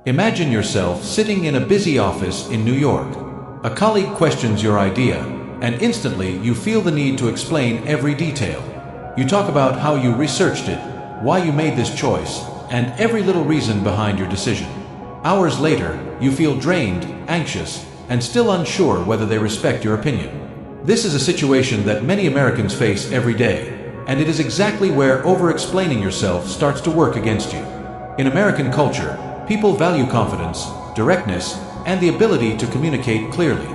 Imagine yourself sitting in a busy office in New York. A colleague questions your idea, and instantly you feel the need to explain every detail. You talk about how you researched it, why you made this choice, and every little reason behind your decision. Hours later, you feel drained, anxious, and still unsure whether they respect your opinion. This is a situation that many Americans face every day, and it is exactly where over-explaining yourself starts to work against you. In American culture, people value confidence, directness, and the ability to communicate clearly.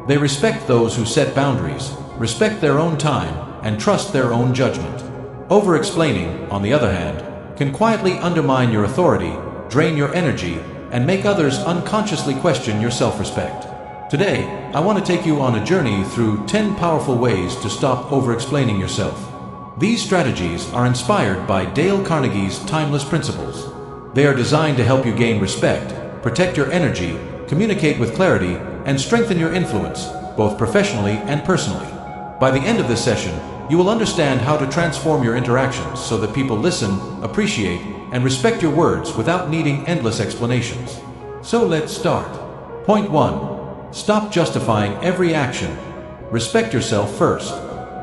They respect those who set boundaries, respect their own time, and trust their own judgment. Over-explaining, on the other hand, can quietly undermine your authority, drain your energy, and make others unconsciously question your self-respect. Today, I want to take you on a journey through 10 powerful ways to stop over-explaining yourself. These strategies are inspired by Dale Carnegie's timeless principles. They are designed to help you gain respect, protect your energy, communicate with clarity, and strengthen your influence, both professionally and personally. By the end of this session, you will understand how to transform your interactions so that people listen, appreciate, and respect your words without needing endless explanations. So let's start. Point 1. Stop justifying every action. Respect yourself first.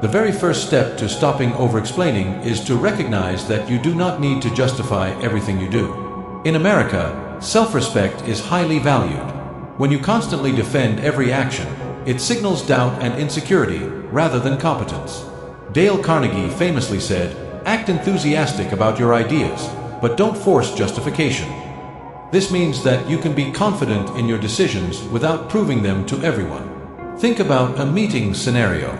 The very first step to stopping over-explaining is to recognize that you do not need to justify everything you do. In America, self-respect is highly valued. When you constantly defend every action, it signals doubt and insecurity rather than competence. Dale Carnegie famously said, "Act enthusiastic about your ideas, but don't force justification." This means that you can be confident in your decisions without proving them to everyone. Think about a meeting scenario.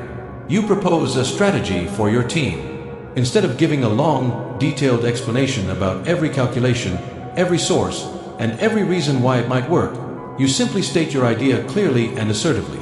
You propose a strategy for your team. Instead of giving a long, detailed explanation about every calculation, every source, and every reason why it might work, you simply state your idea clearly and assertively.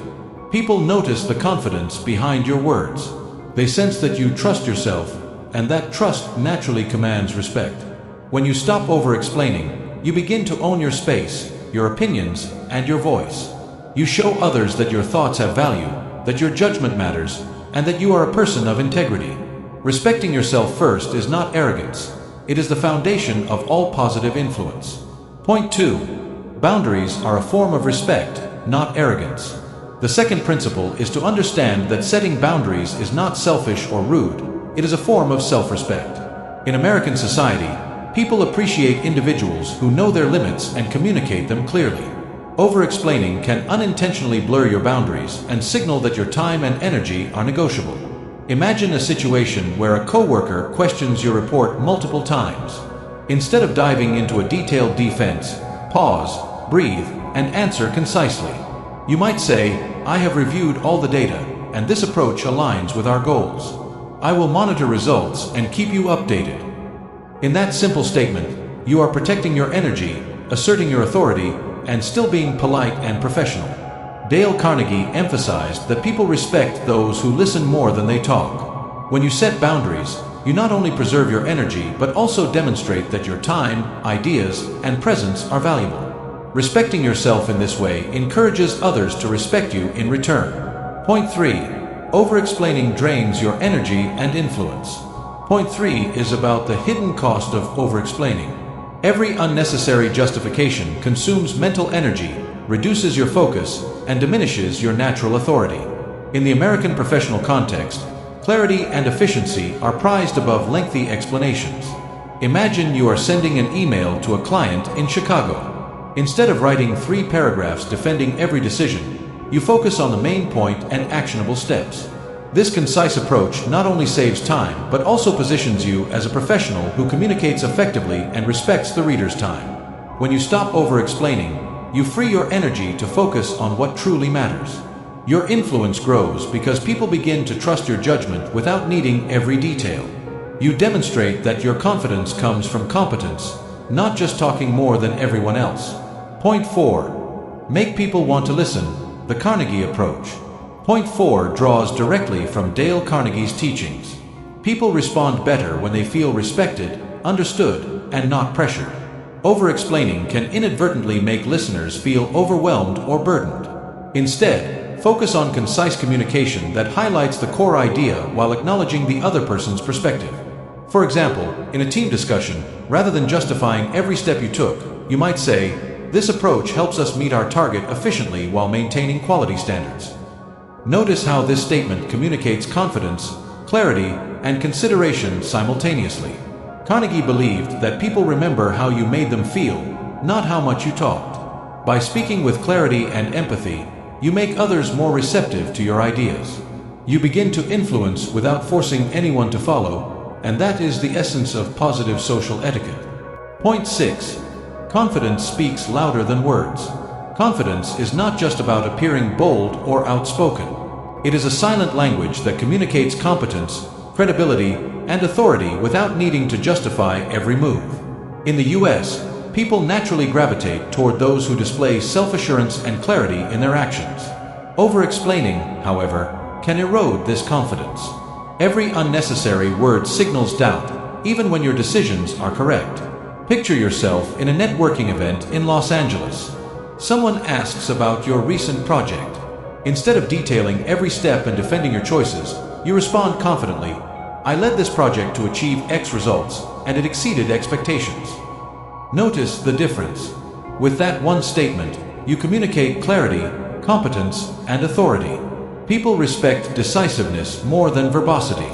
People notice the confidence behind your words. They sense that you trust yourself, and that trust naturally commands respect. When you stop over-explaining, you begin to own your space, your opinions, and your voice. You show others that your thoughts have value, that your judgment matters, and that you are a person of integrity. Respecting yourself first is not arrogance. It is the foundation of all positive influence. Point 2. Boundaries are a form of respect, not arrogance. The second principle is to understand that setting boundaries is not selfish or rude. It is a form of self-respect. In American society, people appreciate individuals who know their limits and communicate them clearly. Over-explaining can unintentionally blur your boundaries and signal that your time and energy are negotiable. Imagine a situation where a coworker questions your report multiple times. Instead of diving into a detailed defense, pause, breathe, and answer concisely. You might say, "I have reviewed all the data, and this approach aligns with our goals. I will monitor results and keep you updated." In that simple statement, you are protecting your energy, asserting your authority, and still being polite and professional. Dale Carnegie emphasized that people respect those who listen more than they talk. When you set boundaries, you not only preserve your energy but also demonstrate that your time, ideas, and presence are valuable. Respecting yourself in this way encourages others to respect you in return. Point 3. Over-explaining drains your energy and influence. Point 3 is about the hidden cost of over-explaining. Every unnecessary justification consumes mental energy, reduces your focus, and diminishes your natural authority. In the American professional context, clarity and efficiency are prized above lengthy explanations. Imagine you are sending an email to a client in Chicago. Instead of writing 3 paragraphs defending every decision, you focus on the main point and actionable steps. This concise approach not only saves time, but also positions you as a professional who communicates effectively and respects the reader's time. When you stop over-explaining, you free your energy to focus on what truly matters. Your influence grows because people begin to trust your judgment without needing every detail. You demonstrate that your confidence comes from competence, not just talking more than everyone else. Point 4. Make people want to listen. The Carnegie approach. Point 4 draws directly from Dale Carnegie's teachings. People respond better when they feel respected, understood, and not pressured. Over-explaining can inadvertently make listeners feel overwhelmed or burdened. Instead, focus on concise communication that highlights the core idea while acknowledging the other person's perspective. For example, in a team discussion, rather than justifying every step you took, you might say, This approach helps us meet our target efficiently while maintaining quality standards. Notice how this statement communicates confidence, clarity, and consideration simultaneously. Carnegie believed that people remember how you made them feel, not how much you talked. By speaking with clarity and empathy, you make others more receptive to your ideas. You begin to influence without forcing anyone to follow, and that is the essence of positive social etiquette. Point 6. Confidence speaks louder than words. Confidence is not just about appearing bold or outspoken. It is a silent language that communicates competence, credibility, and authority without needing to justify every move. In the US, people naturally gravitate toward those who display self-assurance and clarity in their actions. Over-explaining, however, can erode this confidence. Every unnecessary word signals doubt, even when your decisions are correct. Picture yourself in a networking event in Los Angeles. Someone asks about your recent project. Instead of detailing every step and defending your choices, you respond confidently, "I led this project to achieve X results, and it exceeded expectations." Notice the difference. With that one statement, you communicate clarity, competence, and authority. People respect decisiveness more than verbosity.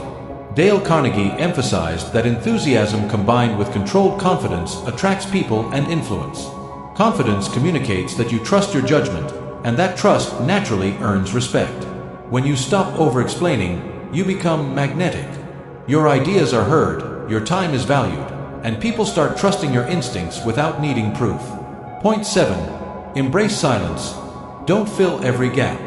Dale Carnegie emphasized that enthusiasm combined with controlled confidence attracts people and influence. Confidence communicates that you trust your judgment, and that trust naturally earns respect. When you stop over-explaining, you become magnetic. Your ideas are heard, your time is valued, and people start trusting your instincts without needing proof. Point 7. Embrace silence. Don't fill every gap.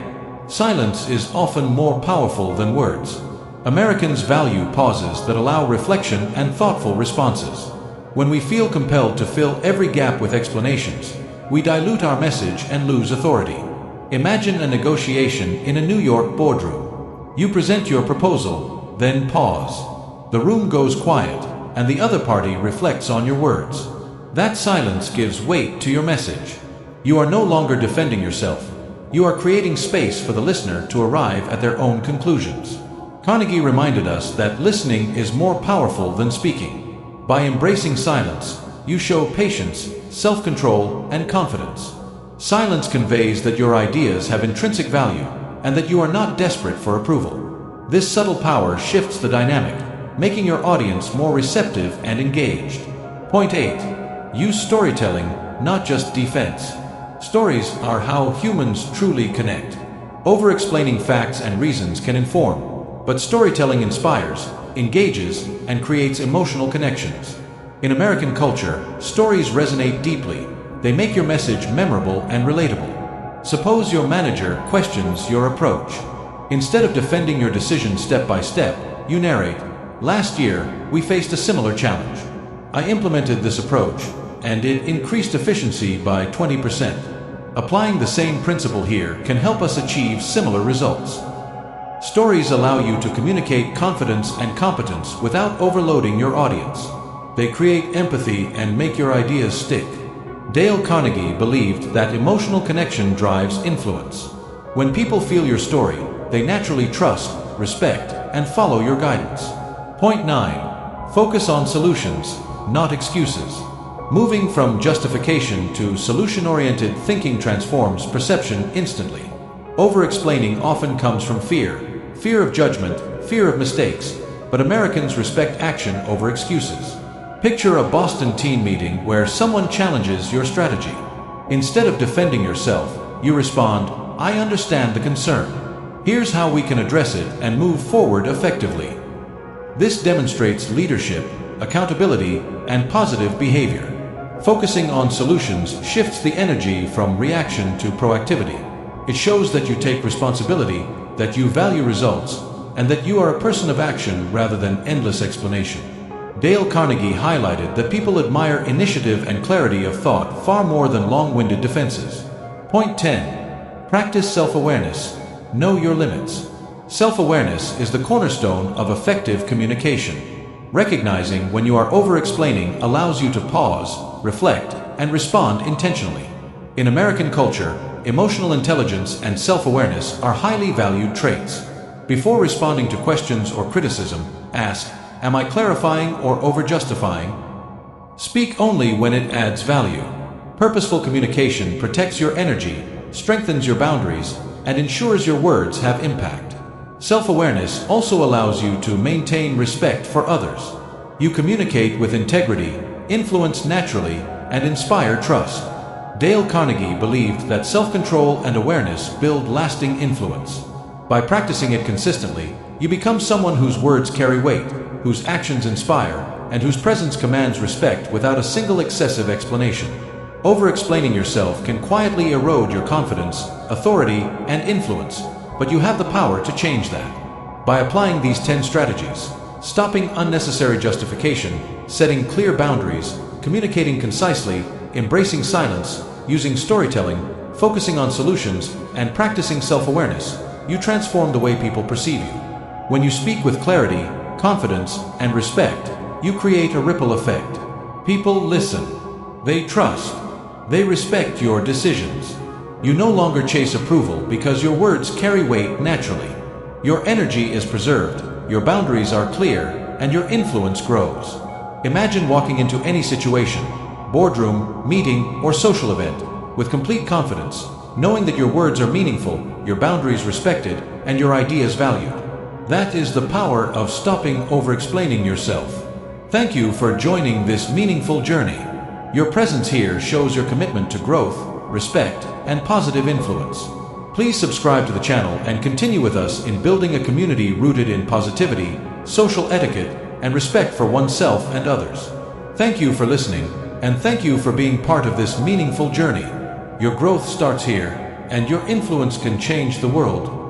Silence is often more powerful than words. Americans value pauses that allow reflection and thoughtful responses. When we feel compelled to fill every gap with explanations, we dilute our message and lose authority. Imagine a negotiation in a New York boardroom. You present your proposal, then pause. The room goes quiet, and the other party reflects on your words. That silence gives weight to your message. You are no longer defending yourself. You are creating space for the listener to arrive at their own conclusions. Carnegie reminded us that listening is more powerful than speaking. By embracing silence, you show patience, self-control, and confidence. Silence conveys that your ideas have intrinsic value and that you are not desperate for approval. This subtle power shifts the dynamic, making your audience more receptive and engaged. Point 8. Use storytelling, not just defense. Stories are how humans truly connect. Over-explaining facts and reasons can inform, but storytelling inspires, engages, and creates emotional connections. In American culture, stories resonate deeply. They make your message memorable and relatable. Suppose your manager questions your approach. Instead of defending your decision step by step, you narrate, "Last year, we faced a similar challenge. I implemented this approach, and it increased efficiency by 20%. Applying the same principle here can help us achieve similar results." Stories allow you to communicate confidence and competence without overloading your audience. They create empathy and make your ideas stick. Dale Carnegie believed that emotional connection drives influence. When people feel your story, they naturally trust, respect, and follow your guidance. Point 9. Focus on solutions, not excuses. Moving from justification to solution-oriented thinking transforms perception instantly. Over-explaining often comes from fear of judgment, fear of mistakes, but Americans respect action over excuses. Picture a Boston team meeting where someone challenges your strategy. Instead of defending yourself, you respond, "I understand the concern. Here's how we can address it and move forward effectively." This demonstrates leadership, accountability, and positive behavior. Focusing on solutions shifts the energy from reaction to proactivity. It shows that you take responsibility, that you value results, and that you are a person of action rather than endless explanation. Dale Carnegie highlighted that people admire initiative and clarity of thought far more than long-winded defenses. Point 10. Practice self-awareness. Know your limits. Self-awareness is the cornerstone of effective communication. Recognizing when you are over-explaining allows you to pause, reflect, and respond intentionally. In American culture, emotional intelligence and self-awareness are highly valued traits. Before responding to questions or criticism, ask, "Am I clarifying or over-justifying?" Speak only when it adds value. Purposeful communication protects your energy, strengthens your boundaries, and ensures your words have impact. Self-awareness also allows you to maintain respect for others. You communicate with integrity, influence naturally, and inspire trust. Dale Carnegie believed that self-control and awareness build lasting influence. By practicing it consistently, you become someone whose words carry weight, whose actions inspire, and whose presence commands respect without a single excessive explanation. Over-explaining yourself can quietly erode your confidence, authority, and influence, but you have the power to change that. By applying these 10 strategies, stopping unnecessary justification, setting clear boundaries, communicating concisely, embracing silence, using storytelling, focusing on solutions, and practicing self-awareness, you transform the way people perceive you. When you speak with clarity, confidence, and respect, you create a ripple effect. People listen. They trust. They respect your decisions. You no longer chase approval because your words carry weight naturally. Your energy is preserved, your boundaries are clear, and your influence grows. Imagine walking into any situation, boardroom, meeting, or social event, with complete confidence, knowing that your words are meaningful, your boundaries respected, and your ideas valued. That is the power of stopping over-explaining yourself. Thank you for joining this meaningful journey. Your presence here shows your commitment to growth, respect, and positive influence. Please subscribe to the channel and continue with us in building a community rooted in positivity, social etiquette, and respect for oneself and others. Thank you for listening, and thank you for being part of this meaningful journey. Your growth starts here, and your influence can change the world